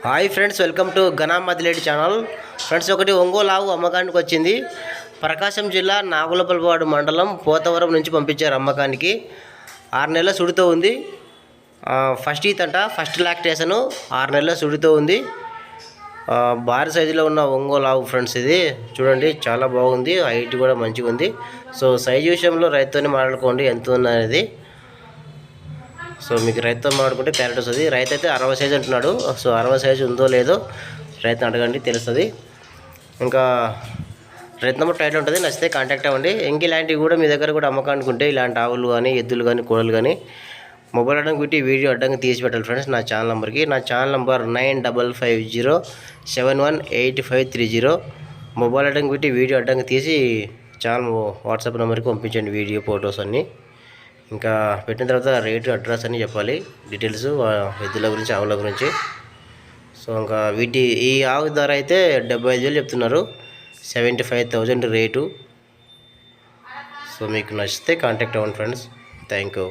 Hi friends, welcome to ఘనా మదిలేడి channel. Friends, ఒకటి ఒంగోలు ఆవు అమ్మకానికి వచ్చింది. ప్రకాశం జిల్లా నాగులపల్లిపాడు మండలం పోతవరం నుంచి పంపించారు అమ్మకానికి. 6 నెలల సుడితో ఉంది. ఫస్ట్ ఈత్ అంట, ఫస్ట్ లాక్టేషను. 6 నెలల సుడితో ఉంది. భారీ సైజులో ఉన్న ఒంగోలు ఆవు ఫ్రెండ్స్. ఇది చూడండి, చాలా బాగుంది. హైట్ కూడా మంచిగా ఉంది. సో సైజు విషయంలో రైతుతోనే మాట్లాడుకోండి ఎంత ఉన్నది. సో మీకు రైతుతో మాట్లాడుకుంటే క్లారిటీ వస్తుంది. రైతు అయితే 60 సైజు అంటున్నాడు. సో 60 సైజు ఉందో లేదో రైతుని అడగండి, తెలుస్తుంది. ఇంకా రైతు నెంబర్ టైటిల్ ఉంటుంది, నచ్చితే కాంటాక్ట్ అవ్వండి. ఇంక ఇలాంటివి కూడా మీ దగ్గర కూడా అమ్మకానికి ఉంటే, ఇలాంటి ఆవులు కానీ ఎద్దులు కానీ కోడలు కానీ మొబైల్ అడ్డంకి పెట్టి వీడియో అడ్డంగా తీసి పెట్టాలి ఫ్రెండ్స్ నా ఛానల్ నెంబర్కి. నా ఛానల్ నెంబర్ 9550718530. మొబైల్ అడ్డంకి పెట్టి వీడియో అడ్డంగా తీసి ఛానల్ వాట్సాప్ నెంబర్కి పంపించండి వీడియో ఫొటోస్ అన్నీ. ఇంకా పెట్టిన తర్వాత రేటు, అడ్రస్ అని చెప్పాలి, డీటెయిల్స్ ఎద్దుల గురించి, ఆవుల గురించి. సో ఇంకా ఈ ఆవు ధర అయితే 75,000 చెప్తున్నారు. 75,000 రేటు. సో మీకు నచ్చితే కాంటాక్ట్ అవ్వండి ఫ్రెండ్స్. Thank you.